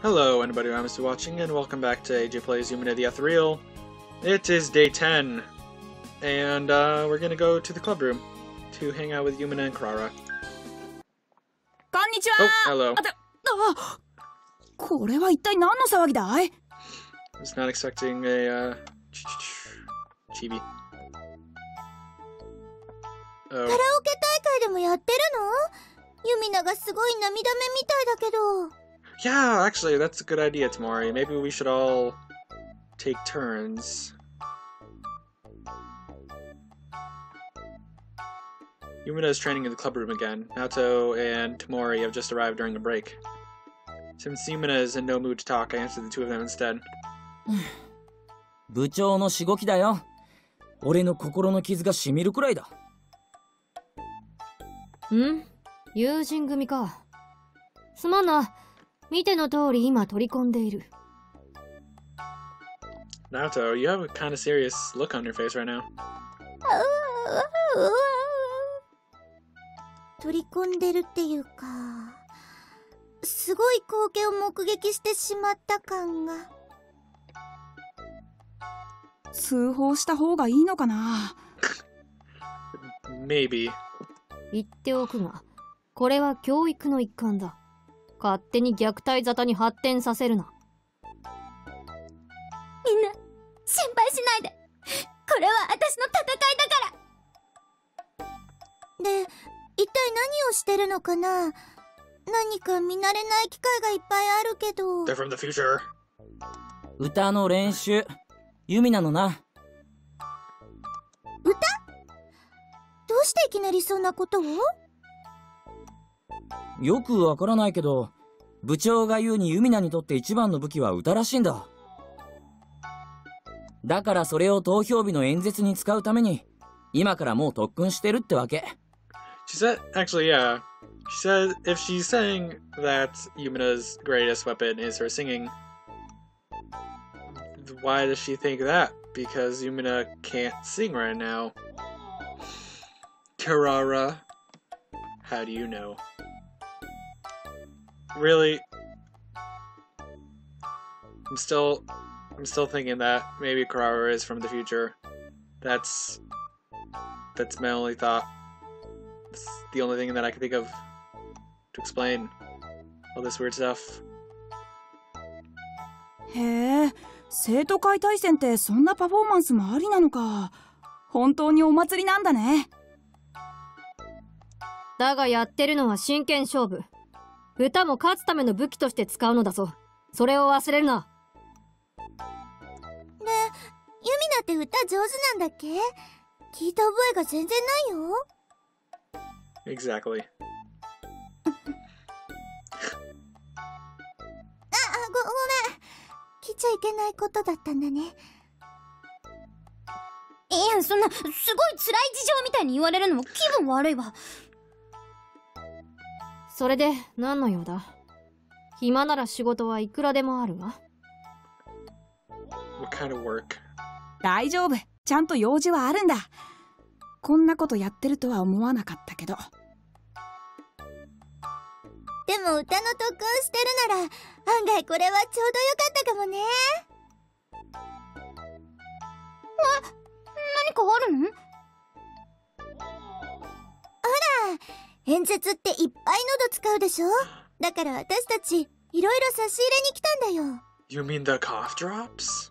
Hello, anybody who happens to be watching, and welcome back to AJ Plays Yumina the Ethereal. It is day 10, and we're gonna go to the club room to hang out with Yumina and Krara. Konnichiwa! Oh, hello. I was not expecting a chibi. Oh. カラオケ大会でもやってるの？ユミナがすごい涙目みたいだけど。 Yeah, actually, that's a good idea, Tamori. Maybe we should all take turns. Yumina is training in the club room again. Naoto and Tamori have just arrived during a break. Since Yumina is in no mood to talk, I answered the two of them instead. 部長のしごきだよ。俺の心の傷がしみるくらいだ。ん？友人組か。すまんな。見ての通り今取り込んでいる。Naoto, you have a kind of serious look on your face right now. 取り込んでるっていうか、すごい光景を目撃してしまった感が。通報した方がいいのかな。Maybe. 言っておくが、これは教育の一環だ。勝手に虐待沙汰に発展させるな。みんな心配しないで。これは私の戦いだから。で、一体何をしてるのかな。何か見慣れない機会がいっぱいあるけど。 They're from the future. 歌の練習。ユミナのな。歌？どうしていきなりそんなことを？よくわからないけど、部長が言うにユミナにとって一番の武器は歌らしいんだ。だからそれを投票日の演説に使うために、今からもう特訓してるってわけ。She said, actually, yeah. She said if she's saying that Yumina's greatest weapon is her singing, why does she think that? Because Yumina can't sing right now. Karara, how do you know? Really? I'm still thinking that maybe Karara is from the future. That's my only thought. It's the only thing that I can think of to explain all this weird stuff. へえ、生徒会対戦ってそんなパフォーマンスもありなのか。本当にお祭りなんだね。だがやってるのは真剣勝負。歌も勝つための武器として使うのだぞ。それを忘れるな。ねえ、ユミナって歌上手なんだっけ？聞いた覚えが全然ないよ。Exactly. ごめん。聞いちゃいけないことだったんだね。いや、そんなすごい辛い事情みたいに言われるのも気分悪いわ。それで何の用だ？暇なら仕事はいくらでもあるが。What kind of work? 大丈夫。ちゃんと用事はあるんだ。こんなことやってるとは思わなかったけど。でも歌の特訓してるなら案外これはちょうどよかったかもね。何かあるの？ほら、演説っていっぱい喉使うでしょ。だから私たちいろいろ差し入れに来たんだよ。 You mean the cough drops?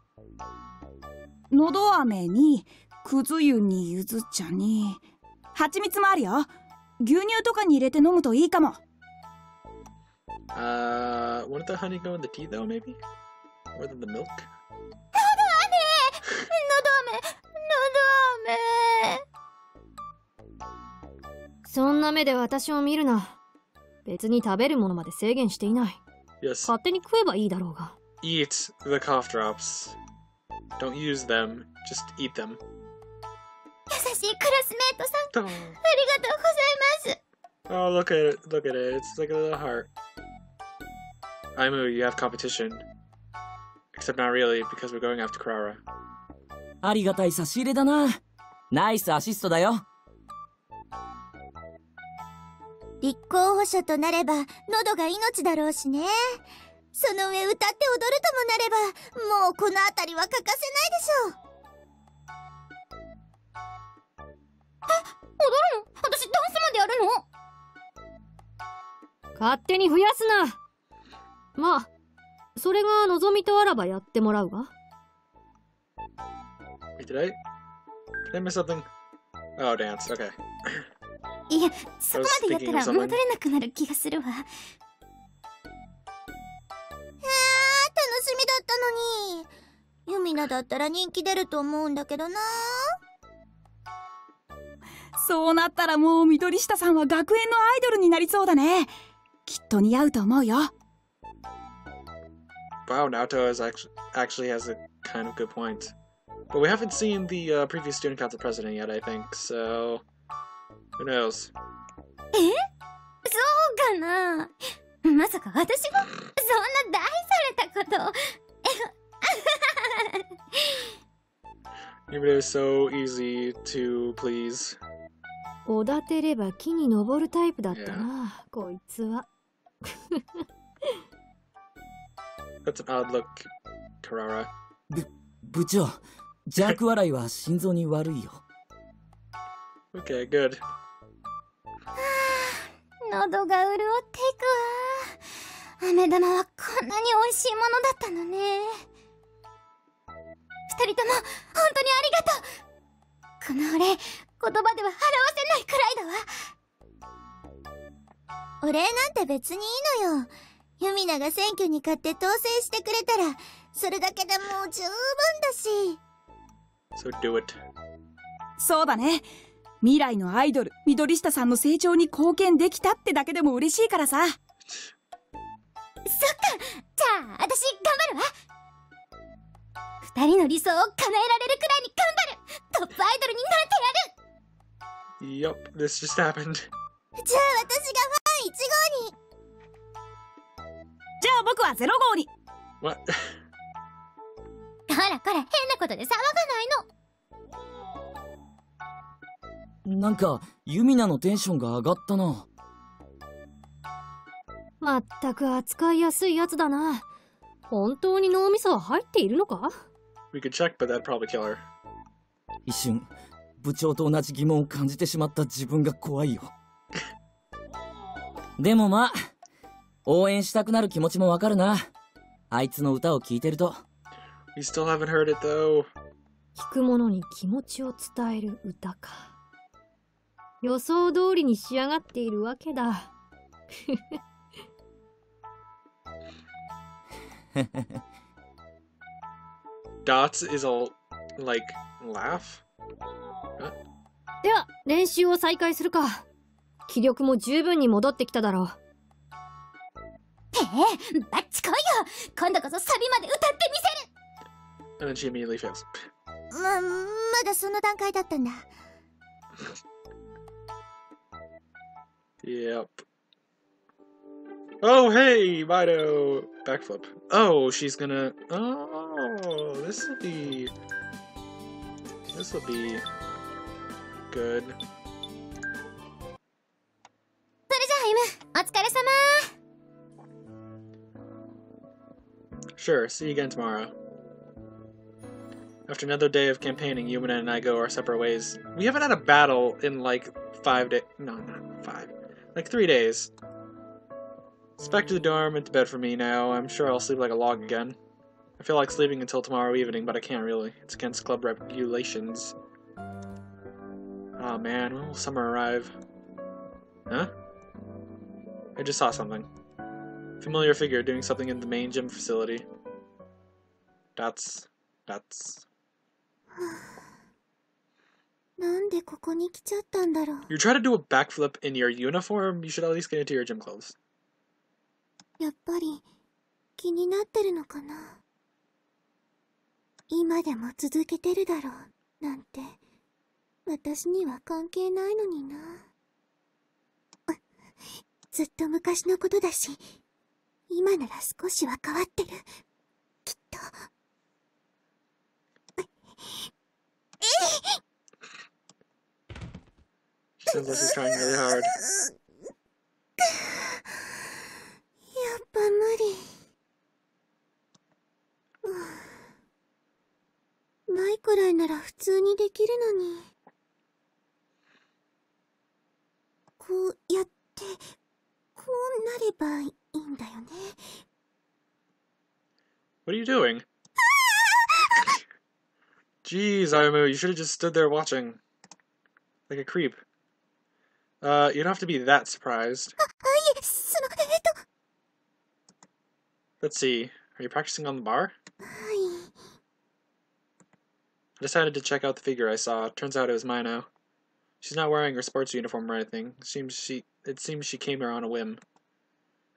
のど飴にくず湯にゆず茶に蜂蜜もあるよ。牛乳とかに入れて飲むといいかも。Wouldn't the honey go in the tea though, maybe? More than the milk? のど飴。そんな目で私を見るな。別に食べるものまで制限していない。Yes. 勝手に食えばいいだろうが。Eat the cough drops. Don't use them, just eat them. 優しいクラスメートさん、ありがとうございます。 Oh, look at it, look at it. It's like a little heart. Ayumu, you have competition. Except not really, because we're going after Krara. ありがたい差し入れだな。ナイスアシストだよ。立候補者となれば喉が命だろうしね。その上歌って踊るともなれば、もうこの辺りは欠かせないでしょう。踊るの？私ダンスまでやるの？勝手に増やすな。まあ、それが望みとあらばやってもらうわ。Wait, did I miss something? Oh, dance. Okay. いや、そこまでやったら戻れなくなる気がするわ。楽しみだったのに。ユミナだったら人気出ると思うんだけどな。そうなったらもう緑下さんは学園のアイドルになりそうだね。きっと似合うと思うよ。Wow, Naoto actually has a kind of good point. But we haven't seen the previous student council president yet, I think, so who knows? そうかな。まさか私がそんな大されたこと。Yumina is so easy to please. おだてれば木に登るタイプだったな、こいつは。That's an odd look, Karara. 部長、邪悪笑いは心臓に悪いよ。Okay, good. 喉が潤っていくわ。飴玉はこんなに美味しいものだったのね。二人とも本当にありがとう。このお礼、言葉では表せないくらいだわ。お礼なんて別にいいのよ。ユミナが選挙に勝って当選してくれたら、それだけでもう十分だし。So do it. そうだね。未来のアイドル緑下さんの成長に貢献できたってだけでも嬉しいからさ。そっか。じゃあ私頑張るわ。二人の理想を叶えられるくらいに頑張る。トップアイドルになんてやる。 Yup, this just happened. じゃあ私がファン1号に。じゃあ僕は0号に。 What? こらこら、変なことで騒がないの。なんかユミナのテンションが上がったな。まったく扱いやすいやつだな。本当に脳みそは入っているのか？ We could check, but that'd probably kill her. 一瞬部長と同じ疑問を感じてしまった自分が怖いよ。でもまあ応援したくなる気持ちもわかるな。あいつの歌を聴いてると。 We still haven't heard it though. 聞く者に気持ちを伝える歌か。予想通りに仕上がっているわけだ。Dots is a like laugh. では練習を再開するか。気力も十分に戻ってきただろう。バッチ来いよ。今度こそサビまで歌ってみせる。 And then she immediately fails. まだその段階だったんだ。Yep. Oh, hey, Maino! Backflip. Oh, she's gonna... Oh, this'll be good. それじゃあ、アイム、お疲れ様。 Sure, see you again tomorrow. After another day of campaigning, Yumina and I go our separate ways. We haven't had a battle in like 5 days. No, not 5. Like 3 days. It's back to the dorm and to bed for me now. I'm sure I'll sleep like a log again. I feel like sleeping until tomorrow evening, but I can't really. It's against club regulations. Oh man, when will summer arrive? Huh? I just saw something. Familiar figure doing something in the main gym facility. That's... なんでここに来ちゃったんだろう。 You try to do a backflip in your uniform? You should at least get into your gym clothes. やっぱり気になってるのかな。今でも続けてるだろうなんて私には関係ないのにな。ずっと昔のことだし、今なら少しは変わってる。きっと。Sounds like she's trying really hard. やっぱ無理。くらいなら普通にできるのに。こうやって、こうなればいいんだよね。What are you doing? Jeez, Ayumu, you should have just stood there watching. Like a creep. You don't have to be that surprised. はい、Let's see. Are you practicing on the bar? はい。I decided to check out the figure I saw. Turns out it was Maino. She's not wearing her sports uniform or anything. It seems she came here on a whim.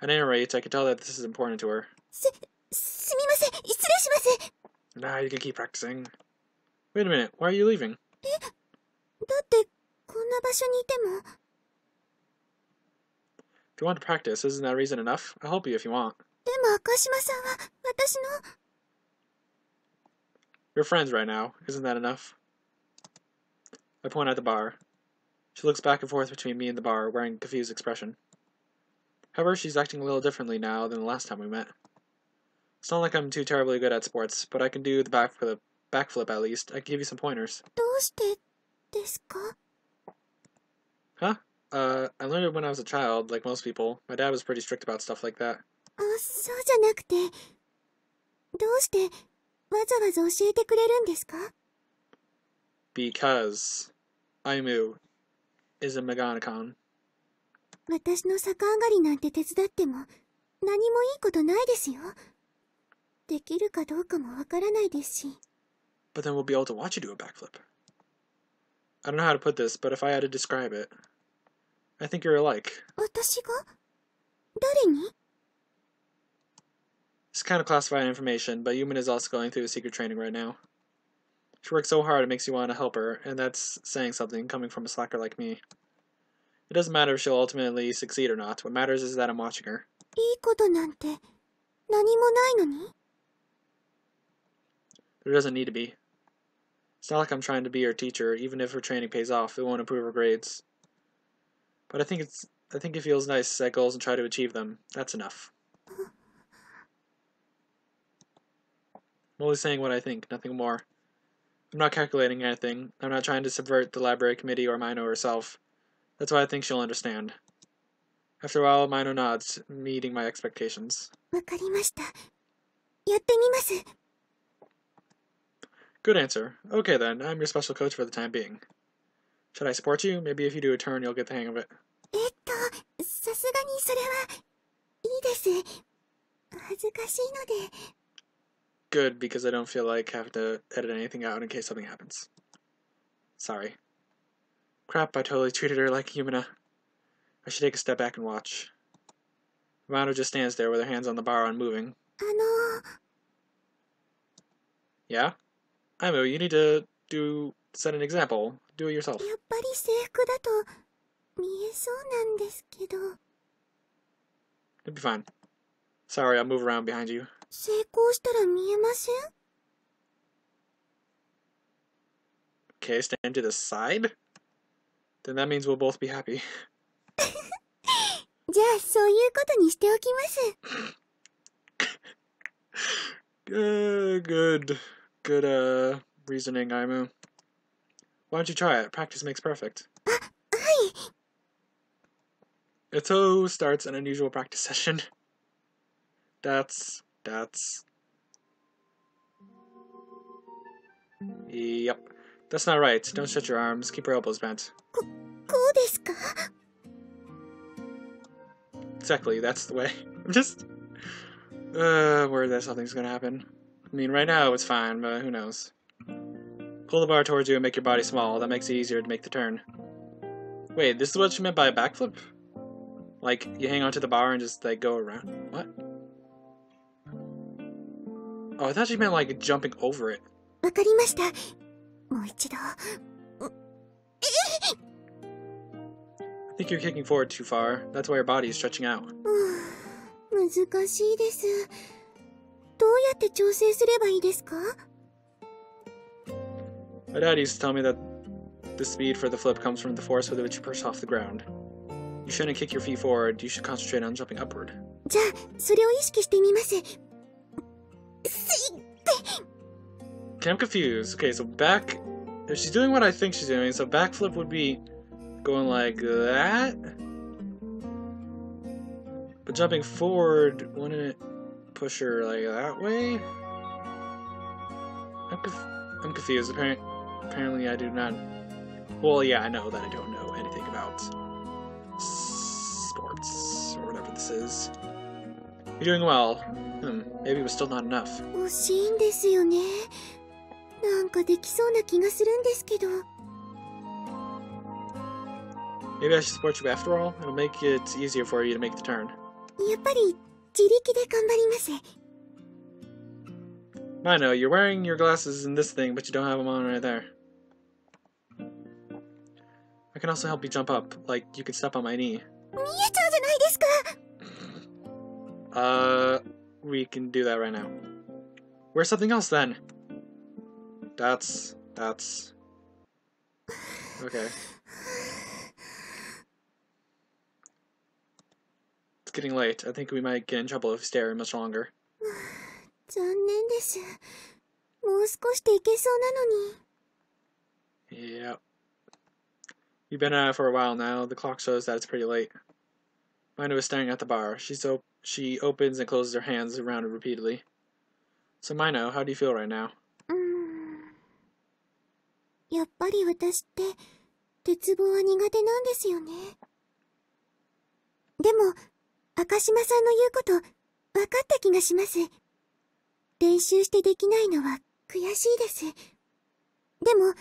At any rate, I can tell that this is important to her. すみません、失礼します。Nah, you can keep practicing. Wait a minute, why are you leaving? だって、こんな場所にいても。If you want to practice, isn't that reason enough? I'll help you if you want. でも赤島さんは、私の。We're friends right now. Isn't that enough? I point at the bar. She looks back and forth between me and the bar, wearing a confused expression. However, she's acting a little differently now than the last time we met. It's not like I'm too terribly good at sports, but I can do the backflip at least. I can give you some pointers. どうしてですか? Huh? I learned it when I was a child, like most people. My dad was pretty strict about stuff like that. そうじゃなくて、どうしてわざわざ教えてくれるんですか? Because Ayumu is a Meganicon. 私の逆上がりなんて手伝っても何もいいことないですよ。できるかどうかもわからないですし。But then we'll be able to watch you do a backflip. I don't know how to put this, but if I had to describe it, I think you're alike. 私が? 誰に? It's kind of classified information, but Yumina is also going through a secret training right now. She works so hard it makes you want to help her, and that's saying something coming from a slacker like me. It doesn't matter if she'll ultimately succeed or not. What matters is that I'm watching her. いいことなんて何もないのに? There doesn't need to be. It's not like I'm trying to be her teacher. Even if her training pays off, it won't improve her grades. But I think it feels nice to set goals and try to achieve them. That's enough. I'm only saying what I think, nothing more. I'm not calculating anything. I'm not trying to subvert the library committee or Maino herself. That's why I think she'll understand. After a while, Maino nods, meeting my expectations. わかりました。やってみます。Good answer. Okay then, I'm your special coach for the time being. Should I support you? Maybe if you do a turn, you'll get the hang of it. さすがにそれはいいです。恥ずかしいので。Good, because I don't feel like having to edit anything out in case something happens. Sorry. Crap, I totally treated her like Yumina. I should take a step back and watch. Maino just stands there with her hands on the bar unmoving. Yeah? Ayumu, you need to set an example. Do it yourself. やっぱり制服だと見えそうなんですけど。It'll be fine. Sorry, I'll move around behind you. 成功したら見えません? Okay, stand to the side? Then that means we'll both be happy. じゃあそういうことにしておきます。Good reasoning, Ayumu. Why don't you try it? Practice makes perfect. はい。 So starts an unusual practice session. That's... Yep. That's not right. Don't stretch your arms. Keep your elbows bent. こうですか? Exactly, that's the way. I'm just... worried that something's gonna happen. I mean, right now it's fine, but who knows. Pull the bar towards you and make your body small. That makes it easier to make the turn. Wait, this is what you meant by a backflip? Like, you hang onto the bar and just, like, go around? What? Oh, I thought you meant, like, jumping over it. わかりました。もう一度。I think you're kicking forward too far. That's why your body is stretching out. 難しいです。どうやって調整すればいいですか? My dad used to tell me that the speed for the flip comes from the force with which you push off the ground. You shouldn't kick your feet forward, you should concentrate on jumping upward. じゃあ、それを意識してみます。Okay, I'm confused. Okay, so back... If she's doing what I think she's doing, so backflip would be going like that? But jumping forward, wouldn't it push her like that way? I'm confused. Apparently I do not... Well, yeah, I know that I don't know anything about sports, or whatever this is. You're doing well. Maybe it was still not enough. 惜しいんですよね。なんかできそうな気がするんですけど。 Maybe I should support you after all? It'll make it easier for you to make the turn. やっぱり自力で頑張ります。 Maino, you're wearing your glasses in this thing, but you don't have them on right there. I can also help you jump up, like you could step on my knee. 見えちゃうじゃないですか。 We can do that right now. Where's something else then? That's... Okay. It's getting late. I think we might get in trouble if we stay here much longer. 残念です。もう少しでいけそうなのに。 Yep. You've been at it for a while now. The clock shows that it's pretty late. Maino is staring at the bar. She opens and closes her hands around it repeatedly. So Maino, how do you feel right now? やっぱり私って鉄棒は苦手なんですよね。でも赤島さんの言うこと分かった気がします。練習してできないのは悔しいです。でも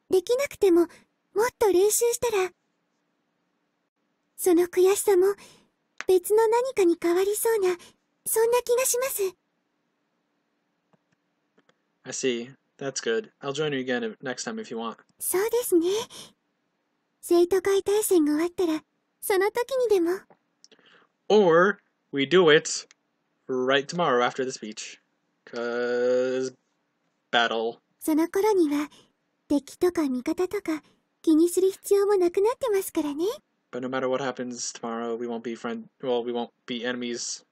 できなくてももっと練習したらその悔しさも別の何かに変わりそうなそんな気がします。 I see. That's good. I'll join you again next time if you want. そうですね。生徒会対戦が終わったらその時にでも。 Or we do it right tomorrow after the speech. 'Cause battle. その頃には敵とか味方とか気にする必要もなくなってますからね。 But no matter what happens tomorrow, we won't be we won't be enemies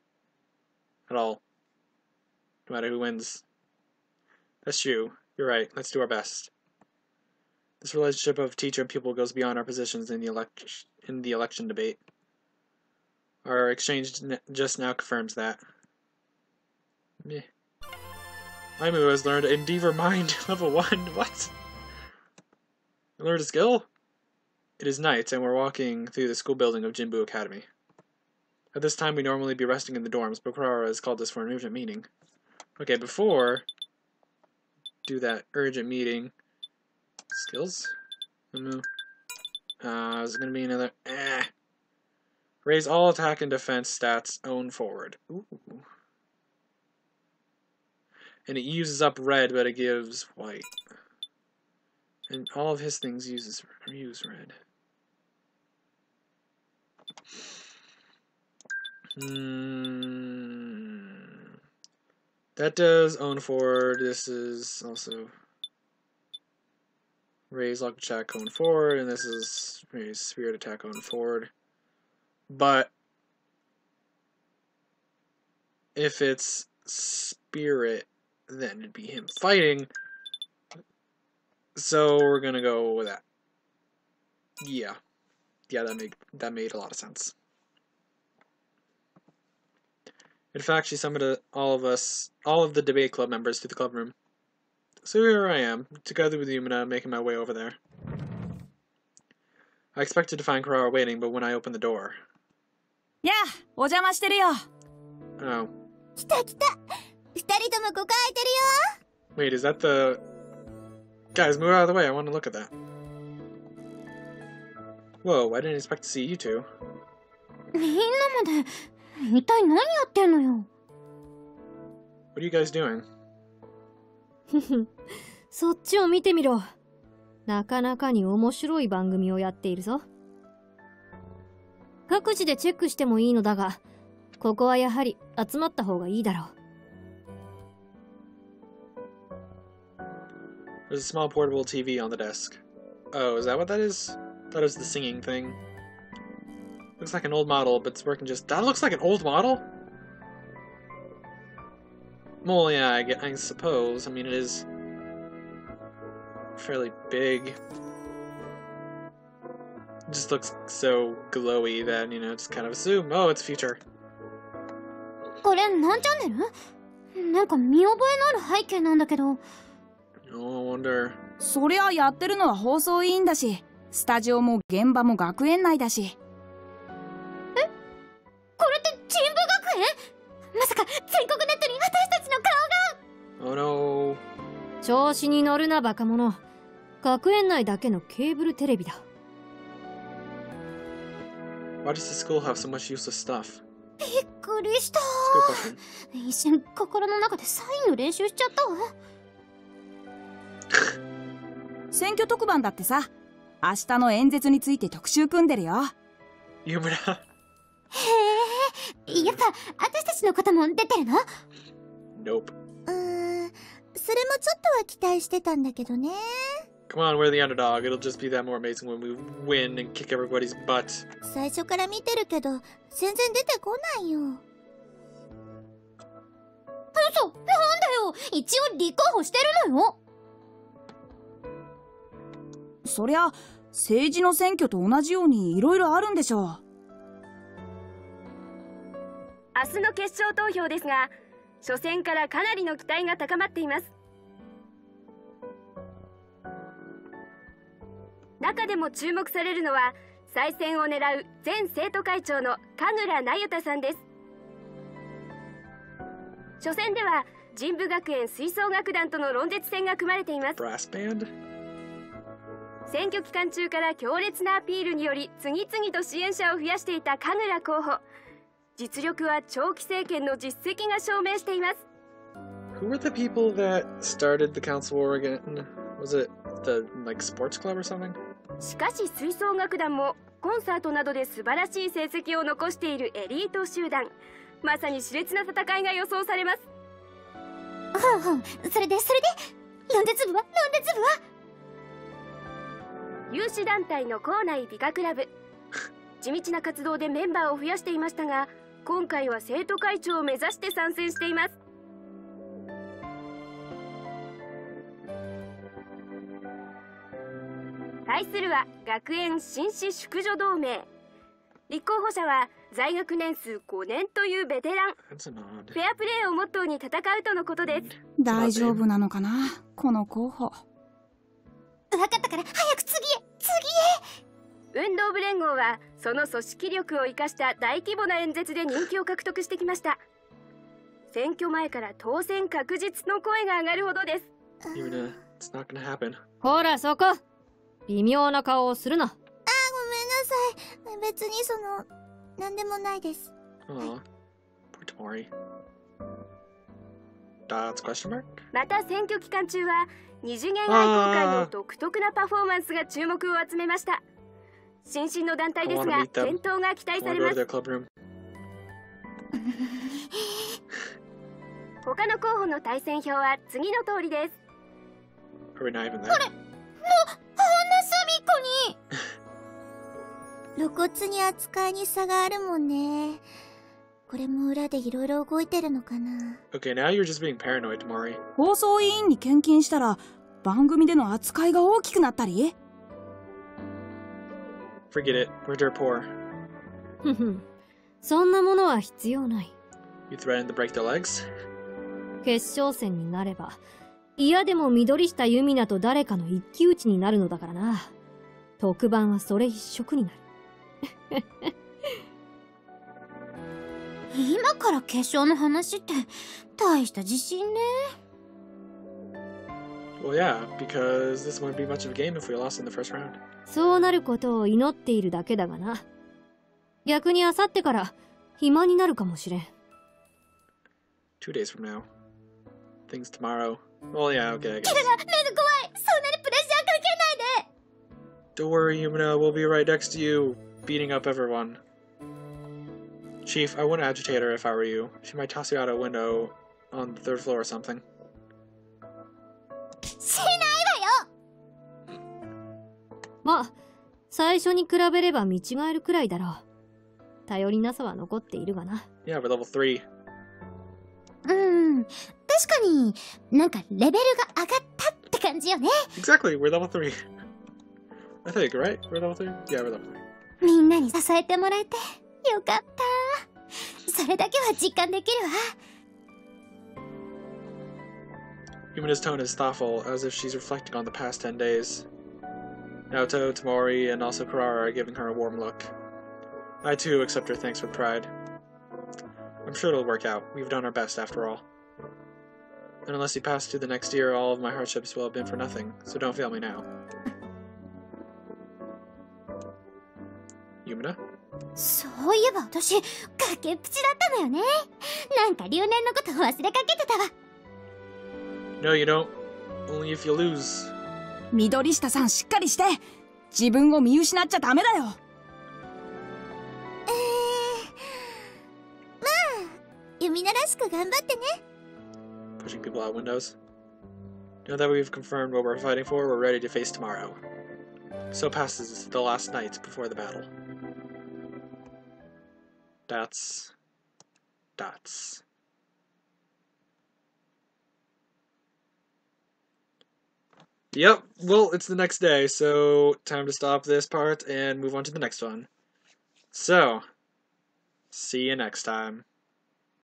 at all. No matter who wins. That's true. You're right. Let's do our best. This relationship of teacher and pupil goes beyond our positions in the election debate. Our exchange just now confirms that. Meh. Ayumu has learned Endeavor Mind level 1. What? You learned a skill? It is night, and we're walking through the school building of Jinbu Academy. At this time, we normally be resting in the dorms, but Kurara has called us for an urgent meeting. Okay, before do that urgent meeting. Skills? Is it gonna be another? Raise all attack and defense stats own forward. Ooh. And it uses up red, but it gives white. And all of his things use red. That does own forward. This is also raise luck attack own forward, and this is raise spirit attack own forward. But if it's spirit, then it'd be him fighting. So we're gonna go with that. Yeah, that made a lot of sense. In fact, she summoned all of the debate club members to the club room. So here I am, together with Yumina, making my way over there. I expected to find Kurara waiting, but when I opened the door... Yeah, お邪魔してるよ。 Oh. 来た来た。二人ともここ空いてるよ。 Wait, is that the... Guys, move out of the way, I want to look at that. Whoa, I didn't expect to see you two. みんなまで一体何やってんのよ。 What are you guys doing? そっちを見てみろ。なかなかに面白い番組をやっているぞ。各自でチェックしてもいいのだが、ここはやはり集まった方がいいだろう。There's a small portable TV on the desk. Oh, is that what that is? I thought it was the singing thing. Looks like an old model, but it's working just... That looks like an old model? Well, yeah, I suppose. I mean, it is fairly big. It just looks so glowy that, you know, just kind of assume, oh, it's future. これ何チャンネル？なんか見覚えのある背景なんだけど。No wonder. そりゃやってるのは放送委員だし、スタジオも現場も学園内だし。え？これって神部学園？まさか全国ネットに私たちの顔が。Oh no. 調子に乗るなバカ者。学園内だけのケーブルテレビだ。Why does the school have so much useless stuff? びっくりした。 Good question. 一瞬心の中でサインの練習しちゃったわ。選挙特番だってさ、明日の演説について特集組んでるよ。Yumina. へえ、やっぱ私たちのことも出てるの？ Nope. それもちょっとは期待してたんだけどね。Come on, we're the underdog. It'll just be that more amazing when we win and kick everybody's butt. 最初から見てるけど全然出てこないよ。嘘、なんだよ。一応立候補してるのよ。そりゃ政治の選挙と同じようにいろいろあるんでしょう。明日の決勝投票ですが、初戦からかなりの期待が高まっています。中でも注目されるのは再選を狙う前生徒会長の神楽那由他さんです。初戦では神部学園吹奏楽団との論絶戦が組まれています。 Brass band? 選挙期間中から強烈なアピールにより次々と支援者を増やしていた神楽候補。実力は長期政権の実績が証明しています。 Who were the people that started the Council War again? Was it the, like, sports club or something? しかし吹奏楽団もコンサートなどで素晴らしい成績を残しているエリート集団。まさに熾烈な戦いが予想されます。それで論絶部は有志団体の校内美化クラブ。地道な活動でメンバーを増やしていましたが、今回は生徒会長を目指して参戦しています。対するは学園紳士淑女同盟。立候補者は在学年数5年というベテラン。 That's a nod. フェアプレーをモットーに戦うとのことです。大丈夫なのかな、この候補。分かったから早く次へ。運動部連合はその組織力を生かした大規模な演説で人気を獲得してきました。選挙前から当選確実の声が上がるほどです。 Yumina, it's not gonna happen. ほらそこ、微妙な顔をするな。ごめんなさい。別になんでもないです。 Aw. Poor Tamori. Dots question mark? また選挙期間中は二次元愛好会の独特なパフォーマンスが注目を集めました。新進の団体ですが健闘が期待 I さ wanna れ go ま to す。 their club room. 他の候補の対戦表は次の通りです。 Are we not even there? ほんの隅っこに露骨に扱いに差があるもんね。これも裏でいろいろ動いてるのかな。 Okay, now you're just being paranoid, Tamori. 放送委員に献金したら番組での扱いが大きくなったり。 Forget it. We're dirt poor. ふふん、そんなものは必要ない。 You threatened to break their legs? 決勝戦になれば嫌でも緑下ユミナと誰かの一騎打ちになるのだからな。特番はそれ一色になる。今から決勝の話って大した自信ね。 Well, yeah, because this wouldn't be much of a game if we lost in the first round. そうなることを祈っているだけだがな。逆にあさってから暇になるかもしれん。 2 days from now. Things tomorrow. Well, yeah, okay, I guess. 目が怖い。そんなにプレッシャーかけないで。 Don't worry, Yumina. We'll be right next to you, beating up everyone. Chief, I wouldn't agitate her if I were you. She might toss you out a window on the 3rd floor or something. しないわよ。まあ、最初に比べれば見違えるくらいだろう。頼りなさは残っているがな。Yeah, we're level 3. 確かになんかレベルが上がったって感じよね。 Exactly, we're level 3. I think, right? We're level 3? Yeah, we're level 3. みんなに支えてもらえてよかった。それだけは実感できるわ。Yumina's tone is thoughtful, as if she's reflecting on the past 10 days. Naoto, Tamori, and also Kurara are giving her a warm look. I too accept her thanks with pride. I'm sure it'll work out. We've done our best after all. And unless you pass to the next year, all of my hardships will have been for nothing, so don't fail me now. Yumina? そういえば私崖っぷちだったのよね。なんか留年のこと忘れかけてたわ。 No, you don't. Only if you lose. 緑下さんしっかりして。自分を見失っちゃダメだよ。まあユミナらしく頑張ってね。 Pushing people out windows. Now that we've confirmed what we're fighting for, we're ready to face tomorrow. So passes the last night before the battle. Dots. Dots. Yep, well, it's the next day, so time to stop this part and move on to the next one. So, see you next time.